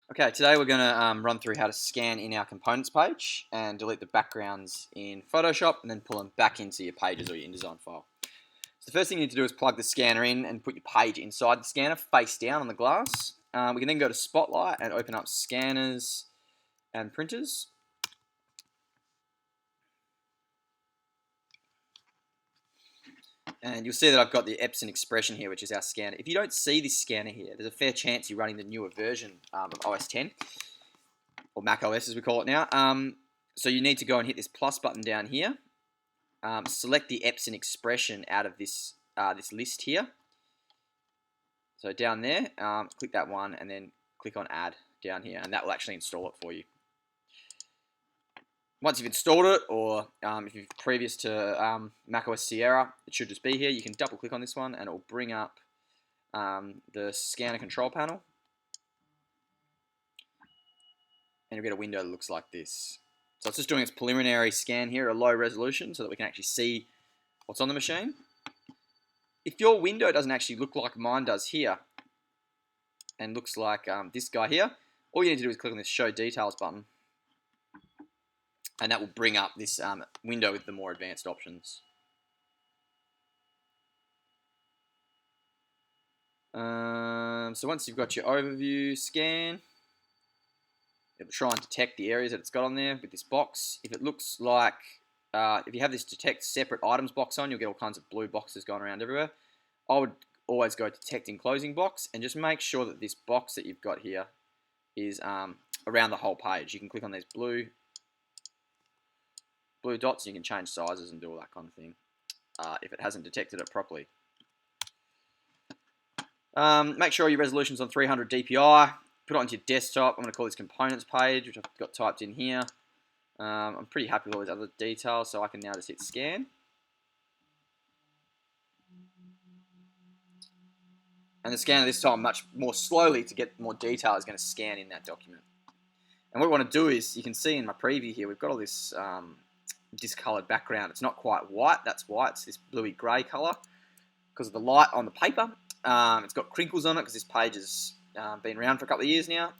Okay, today we're going to run through how to scan in our components page and delete the backgrounds in Photoshop and then pull them back into your pages or your InDesign file. So the first thing you need to do is plug the scanner in and put your page inside the scanner face down on the glass. We can then go to Spotlight and open up Scanners and Printers. And you'll see that I've got the Epson Expression here, which is our scanner. If you don't see this scanner here, there's a fair chance you're running the newer version of OS 10. Or Mac OS as we call it now. So you need to go and hit this plus button down here. Select the Epson Expression out of this list here. So down there, click that one and then click on Add down here, and that will actually install it for you. Once you've installed it, or if you're previous to macOS Sierra, it should just be here. You can double click on this one and it will bring up the scanner control panel. And you'll get a window that looks like this. So it's just doing its preliminary scan here at a low resolution so that we can actually see what's on the machine. If your window doesn't actually look like mine does here, and looks like this guy here, all you need to do is click on this Show Details button, and that will bring up this window with the more advanced options. So once you've got your overview scan, it'll try and detect the areas that it's got on there with this box. If it looks like, if you have this detect separate items box on, you'll get all kinds of blue boxes going around everywhere. I would always go detect enclosing box and just make sure that this box that you've got here is around the whole page. You can click on these blue dots and you can change sizes and do all that kind of thing if it hasn't detected it properly. Make sure your resolution's on 300 dpi. Put it onto your desktop. I'm going to call this components page, which I've got typed in here. I'm pretty happy with all these other details, so I can now just hit scan. And the scanner this time much more slowly to get more detail is going to scan in that document. And what we want to do is, you can see in my preview here, we've got all this discolored background. It's not quite white, that's why it's this bluey grey colour because of the light on the paper. It's got crinkles on it because this page has been around for a couple of years now.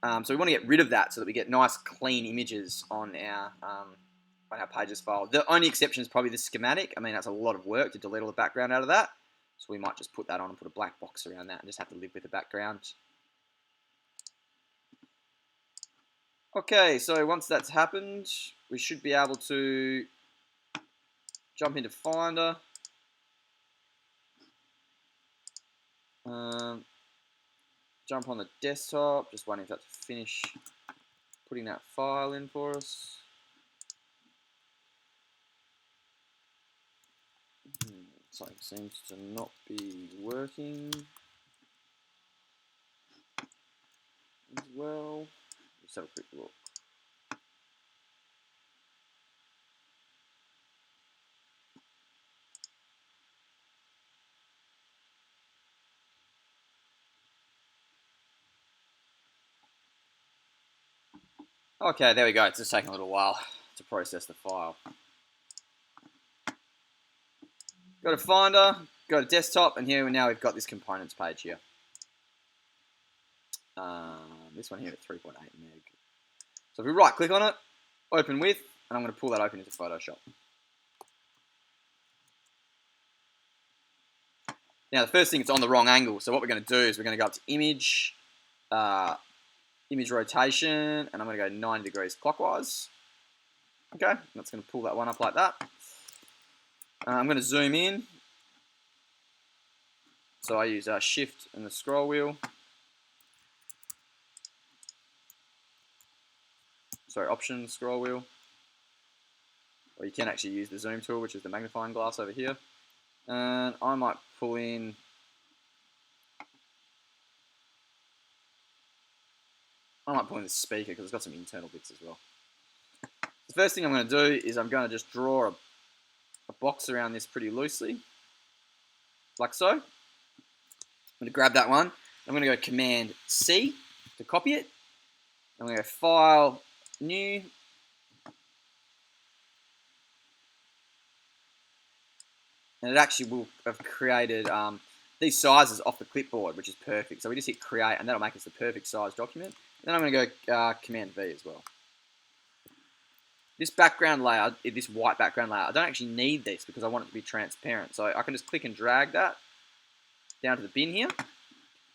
So we want to get rid of that so that we get nice clean images on our pages file. The only exception is probably the schematic. I mean, that's a lot of work to delete all the background out of that. So we might just put that on and put a black box around that and just have to live with the background. Okay, so once that's happened, we should be able to jump into Finder. Jump on the desktop, just waiting for that to finish putting that file in for us. Something seems to not be working as well. Let's have a quick look. Okay, there we go. It's just taking a little while to process the file. Go to Finder, go to Desktop, and here now we've got this components page here. This one here at 3.8 meg. So if we right click on it, open with, and I'm going to pull that open into Photoshop. Now the first thing, it's on the wrong angle, so what we're going to do is we're going to go up to Image, Image Rotation, and I'm going to go 90 degrees clockwise. Okay, that's going to pull that one up like that. I'm going to zoom in. So I use Shift and the scroll wheel. Sorry, Option scroll wheel. Or you can actually use the zoom tool, which is the magnifying glass over here. And I might pull in the speaker because it's got some internal bits as well. The first thing I'm going to do is I'm going to just draw a box around this pretty loosely, like so. I'm going to grab that one. I'm going to go Command C to copy it. I'm going to go File, New. And it actually will have created these sizes off the clipboard, which is perfect. So we just hit create, and that'll make us the perfect size document. Then I'm going to go Command V as well. This background layer, this white background layer, I don't actually need this because I want it to be transparent. So I can just click and drag that down to the bin here.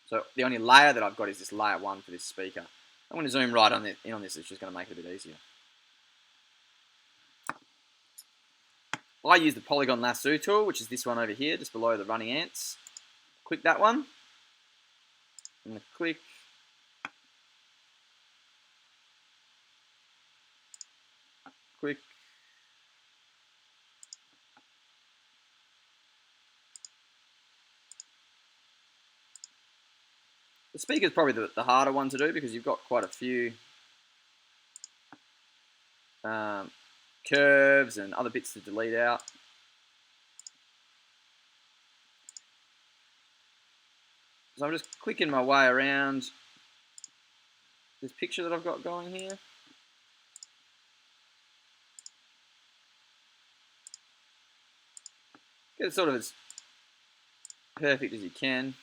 So the only layer that I've got is this layer 1 for this speaker. I'm going to zoom right in on this. It's just going to make it a bit easier. I use the polygon lasso tool, which is this one over here, just below the running ants. Click that one. I'm going to click. Click. The speaker is probably the harder one to do because you've got quite a few curves and other bits to delete out. So I'm just clicking my way around this picture that I've got going here. Get it sort of as perfect as you can.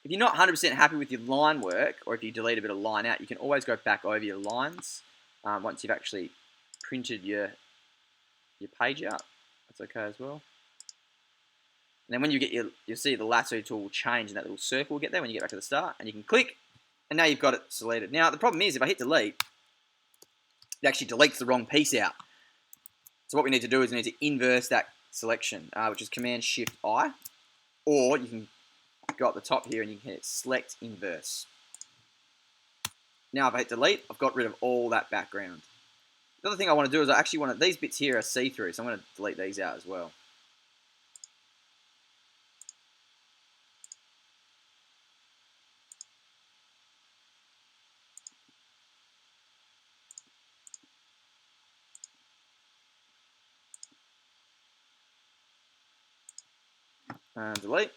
If you're not 100% happy with your line work, or if you delete a bit of line out, you can always go back over your lines once you've actually printed your page out. That's okay as well. And then when you get you'll see the lasso tool will change and that little circle will get there when you get back to the start, and you can click, and now you've got it selected. Now the problem is if I hit delete, it actually deletes the wrong piece out. So what we need to do is we need to inverse that selection, which is Command Shift I, or you can go up the top here and you can hit select inverse. Now if I hit delete, I've got rid of all that background. The other thing I want to do is I actually want these bits here are see-through, so I'm going to delete these out as well. And delete.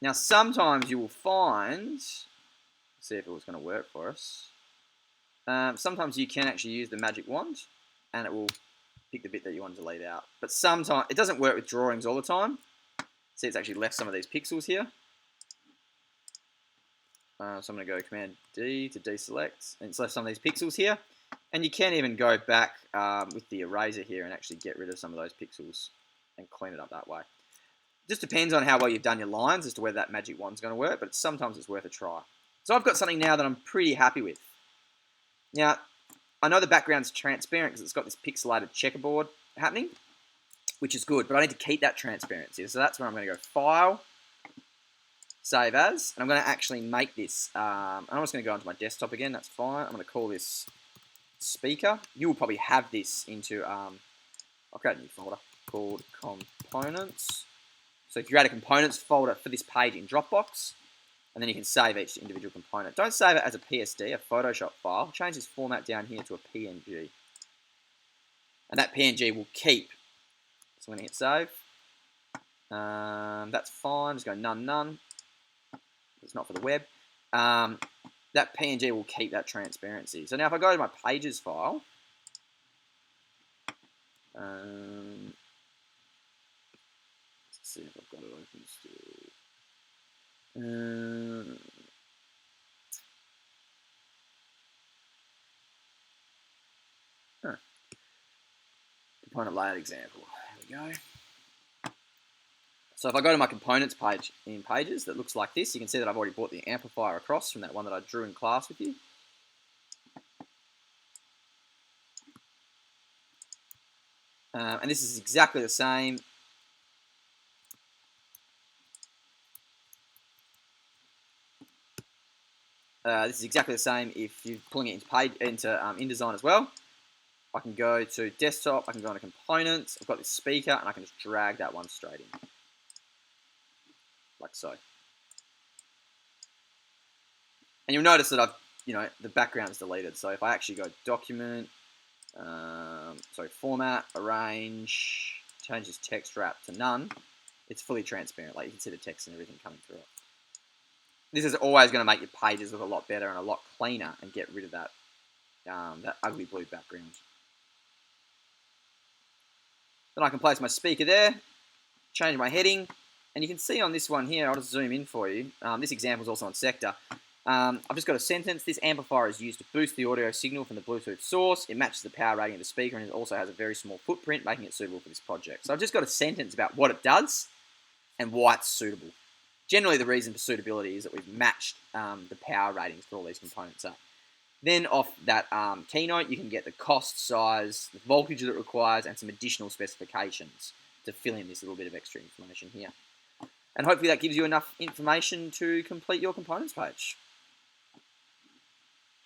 Now sometimes you will find, see if it was going to work for us. Sometimes you can actually use the magic wand and it will pick the bit that you want to delete out. But sometimes it doesn't work with drawings all the time. See, it's actually left some of these pixels here. So I'm going to go Command D to deselect, and it's left some of these pixels here. And you can even go back with the eraser here and actually get rid of some of those pixels and clean it up that way. Just depends on how well you've done your lines as to whether that magic wand's going to work, but sometimes it's worth a try. So I've got something now that I'm pretty happy with. Now, I know the background's transparent because it's got this pixelated checkerboard happening, which is good, but I need to keep that transparency. So that's where I'm going to go File, Save As, and I'm going to actually make this. I'm just going to go onto my desktop again, that's fine. I'm going to call this Speaker. You will probably have this into, I'll create a new folder called Components. So if you add a Components folder for this page in Dropbox, and then you can save each individual component. Don't save it as a PSD, a Photoshop file. Change this format down here to a PNG. And that PNG will keep. So I'm going to hit save. That's fine. Just go none, none. It's not for the web. That PNG will keep that transparency. So now if I go to my pages file, let's see if I've got it open still. Component layout example. There we go. So if I go to my components page in Pages that looks like this, you can see that I've already brought the amplifier across from that one that I drew in class with you. And this is exactly the same. This is exactly the same if you're pulling it into InDesign as well. I can go to Desktop, I can go into Components, I've got this speaker, and I can just drag that one straight in. Like so. And you'll notice that the background is deleted. So if I actually go Document, Format, Arrange, change this text wrap to none, It's fully transparent. Like you can see the text and everything coming through it. This is always going to make your pages look a lot better and a lot cleaner and get rid of that that ugly blue background. Then I can place my speaker there, change my heading, and you can see on this one here, I'll just zoom in for you. This example is also on Sector. I've just got a sentence. This amplifier is used to boost the audio signal from the Bluetooth source. It matches the power rating of the speaker and it also has a very small footprint, making it suitable for this project. So I've just got a sentence about what it does and why it's suitable. Generally, the reason for suitability is that we've matched the power ratings for all these components up. Then off that keynote, you can get the cost, size, the voltage that it requires, and some additional specifications to fill in this little bit of extra information here. And hopefully that gives you enough information to complete your components page.